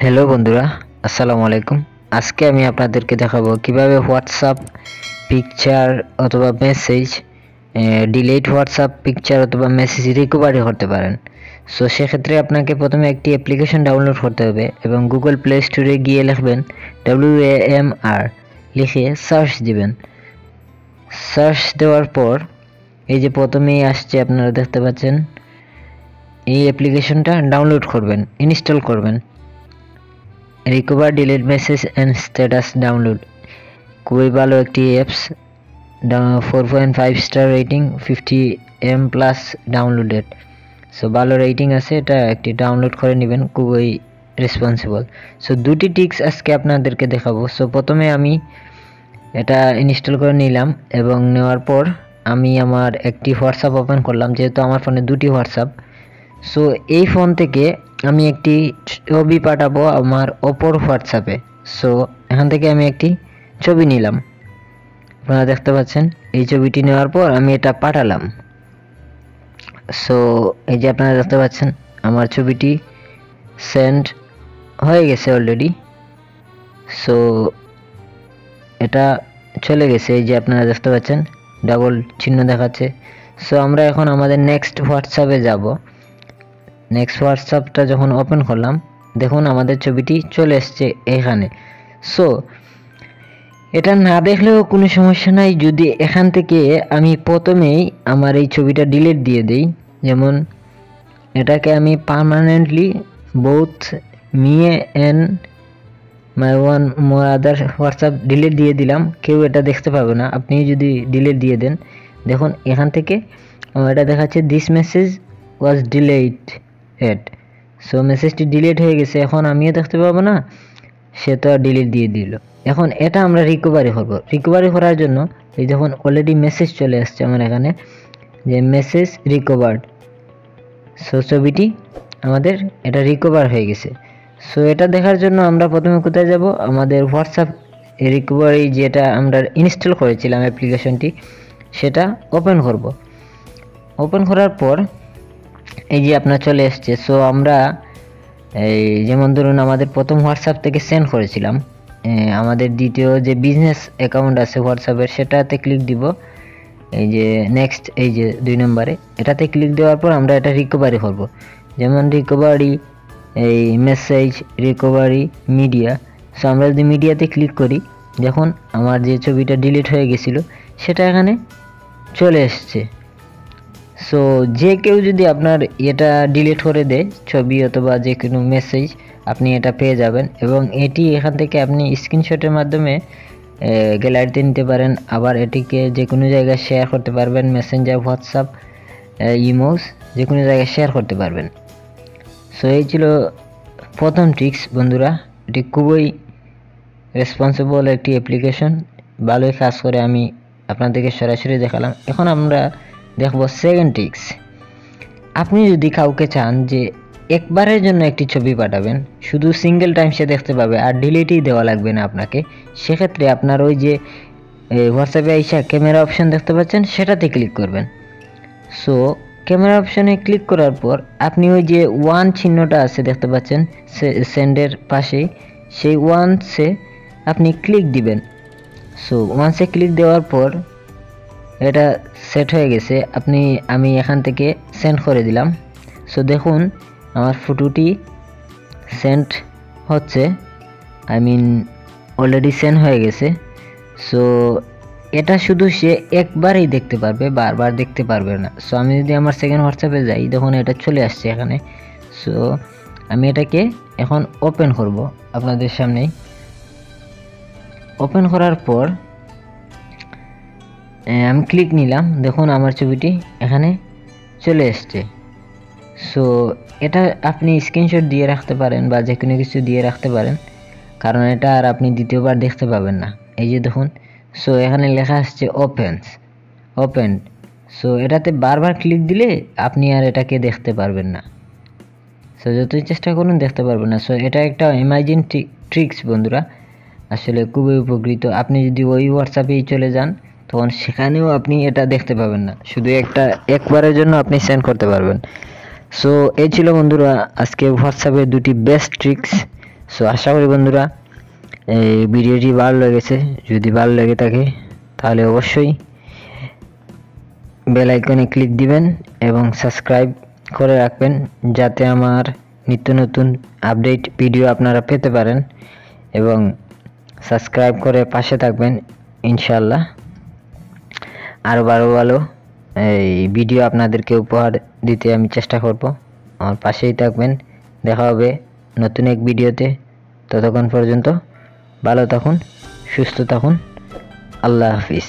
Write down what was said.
Hello বন্ধুরা, আসসালামু আলাইকুম। আজকে আমি আপনাদেরকে দেখাবো কিভাবে হোয়াটসঅ্যাপ পিকচার অথবা মেসেজ ডিলিট হোয়াটসঅ্যাপ পিকচার অথবা মেসেজ রিকভারি করতে পারেন। সো সেক্ষেত্রে আপনাকে প্রথমে একটি অ্যাপ্লিকেশন ডাউনলোড করতে হবে এবং গুগল প্লে স্টোরে গিয়ে লিখবেন WAMR, লিখে সার্চ দিবেন। সার্চ দেওয়ার পর এই যে প্রথমেই আসছে, আপনারা দেখতে পাচ্ছেন, এই অ্যাপ্লিকেশনটা ডাউনলোড করবেন, ইনস্টল করবেন। Recover delete message and status download, খুবই ভালো একটি apps. 4.5 star rating, 50M plus downloaded. So ভালো রেটিং আছে, এটা একটি ডাউনলোড করে নেবেন, খুবই রেসপন্সিবল। সো দুটি টিক্স আজকে আপনাদেরকে দেখাবো। সো প্রথমে আমি এটা ইনস্টল করে নিলাম এবং নেওয়ার পর আমি আমার একটি হোয়াটসঅ্যাপ ওপেন করলাম, যেহেতু আমার ফোনে দুটি হোয়াটসঅ্যাপ। সো এই ফোন থেকে আমি একটি ছবি পাঠাবো আমার অপর হোয়াটসঅ্যাপে। সো এখান থেকে আমি একটি ছবি নিলাম, আপনারা দেখতে পাচ্ছেন। এই ছবিটি নেওয়ার পর আমি এটা পাঠালাম। সো এই যে আপনারা দেখতে পাচ্ছেন আমার ছবিটি সেন্ড হয়ে গেছে অলরেডি। সো এটা চলে গেছে, এই যে আপনারা দেখতে পাচ্ছেন ডাবল চিহ্ন দেখাচ্ছে। সো আমরা এখন আমাদের নেক্সট হোয়াটসঅ্যাপে যাব। নেক্সট হোয়াটসঅ্যাপটা যখন ওপেন করলাম, দেখুন আমাদের ছবিটি চলে এসছে এখানে। সো এটা না দেখলেও কোনো সমস্যা নাই, যদি এখান থেকে আমি প্রথমেই আমার এই ছবিটা ডিলিট দিয়ে দেই। যেমন এটাকে আমি permanently both me and my one more other WhatsApp delete দিয়ে দিলাম, কেউ এটা দেখতে পাবে না। আপনি যদি ডিলিট দিয়ে দেন, দেখুন এখান থেকে এটা দেখাচ্ছে this message was deleted. So মেসেজটি ডিলিট হয়ে গেছে, এখন আমিও দেখতে পাবো না, সে তো ডিলিট দিয়ে দিল। এখন এটা আমরা রিকভারি করব। রিকভারি করার জন্য এই যখন অলরেডি মেসেজ চলে আসছে আমার এখানে, যে মেসেজ রিকভার্ড। সো ছবিটি আমাদের এটা রিকভার হয়ে গেছে। সো এটা দেখার জন্য আমরা প্রথমে কোথায় যাব, আমাদের হোয়াটসঅ্যাপ রিকভারি যেটা আমরা ইনস্টল করেছিলাম অ্যাপ্লিকেশনটি, সেটা ওপেন করব। ওপেন করার পর এই যে আপনার চলে এসছে। সো আমরা এই যেমন ধরুন আমাদের প্রথম হোয়াটসঅ্যাপ থেকে সেন্ড করেছিলাম, আমাদের দ্বিতীয় যে বিজনেস অ্যাকাউন্ট আছে হোয়াটসঅ্যাপের, সেটাতে ক্লিক দিব। এই যে নেক্সট, এই যে 2 নম্বরে এটাতে ক্লিক দেওয়ার পর আমরা এটা রিকভারি করব। যেমন রিকভারি, এই মেসেজ রিকভারি, মিডিয়া। সো আমরা যদি মিডিয়াতে ক্লিক করি, দেখুন আমার যে ছবিটা ডিলিট হয়ে গেছিলো সেটা এখানে চলে এসছে। সো যে কেউ যদি আপনার এটা ডিলিট করে দেয়, ছবি অথবা যে কোনো মেসেজ, আপনি এটা পেয়ে যাবেন। এবং এটি এখান থেকে আপনি স্ক্রিনশটের মাধ্যমে গ্যালারিতে নিতে পারেন, আবার এটিকে যে কোনো জায়গায় শেয়ার করতে পারবেন, মেসেঞ্জার, হোয়াটসঅ্যাপ, ইমোস, যে কোনো জায়গায় শেয়ার করতে পারবেন। সো এই ছিল প্রথম ট্রিক্স বন্ধুরা। এটি খুবই রেসপন্সিবল একটি অ্যাপ্লিকেশন, ভালোই কাজ করে, আমি আপনাদেরকে সরাসরি দেখালাম। এখন আমরা দেখব সেকেন্ড ট্রিক্স। আপনি যদি কাউকে চান যে একবারের জন্য একটি ছবি পাঠাবেন, শুধু সিঙ্গেল টাইম সে দেখতে পাবে আর ডিলিটই দেওয়া লাগবে না আপনাকে, সেক্ষেত্রে আপনার ওই যে হোয়াটসঅ্যাপে আইসা ক্যামেরা অপশন দেখতে পাচ্ছেন, সেটাতে ক্লিক করবেন। সো ক্যামেরা অপশনে ক্লিক করার পর আপনি ওই যে ওয়ান চিহ্নটা আছে দেখতে পাচ্ছেন সেন্ডের পাশেই, সেই ওয়ান্সে আপনি ক্লিক দিবেন। সো ওয়ান্সে ক্লিক দেওয়ার পর এটা সেট হয়ে গেছে। আমি এখান থেকে সেন্ড করে দিলাম। সো দেখুন আমার ফটোটি সেন্ড হচ্ছে, অলরেডি সেন্ড হয়ে গেছে। সো এটা শুধু সে একবারই দেখতে পারবে, বারবার দেখতে পারবে না। সো আমি যদি আমার সেকেন্ড হোয়াটসঅ্যাপে যাই, দেখুন এটা চলে আসছে এখানে। সো আমি এটাকে এখন ওপেন করব আপনাদের সামনেই। ওপেন করার পর আমি ক্লিক নিলাম, দেখুন আমার ছবিটি এখানে চলে এসছে। সো এটা আপনি স্ক্রিনশট দিয়ে রাখতে পারেন বা যে কোনো কিছু দিয়ে রাখতে পারেন, কারণ এটা আর আপনি দ্বিতীয়বার দেখতে পাবেন না। এই যে দেখুন, সো এখানে লেখা আসছে ওপেন। সো এটাতে বারবার ক্লিক দিলে আপনি আর এটাকে দেখতে পারবেন না। সো যতই চেষ্টা করুন দেখতে পারবেন না। সো এটা একটা অ্যামেজিং ট্রিক্স বন্ধুরা, আসলে খুবই উপকৃত। আপনি যদি ওই হোয়াটসঅ্যাপেই চলে যান, তখন সেখানেও আপনি এটা দেখতে পাবেন না, শুধু একবারের জন্য আপনি সেন্ড করতে পারবেন। সো এই ছিল বন্ধুরা আজকে হোয়াটসঅ্যাপের দুটি বেস্ট ট্রিক্স। সো আশা করি বন্ধুরা এই ভিডিওটি ভালো লেগেছে। যদি ভালো লেগে থাকে তাহলে অবশ্যই বেল আইকনে ক্লিক দিবেন এবং সাবস্ক্রাইব করে রাখবেন, যাতে আমার নিত্য নতুন আপডেট ভিডিও আপনারা পেতে পারেন, এবং সাবস্ক্রাইব করে পাশে থাকবেন। ইনশাআল্লাহ আরও ভালো এই ভিডিও আপনাদেরকে উপহার দিতে আমি চেষ্টা করব। আমার পাশেই থাকবেন। দেখা হবে নতুন এক ভিডিওতে। ততক্ষণ পর্যন্ত ভালো থাকুন, সুস্থ থাকুন। আল্লাহ হাফিজ।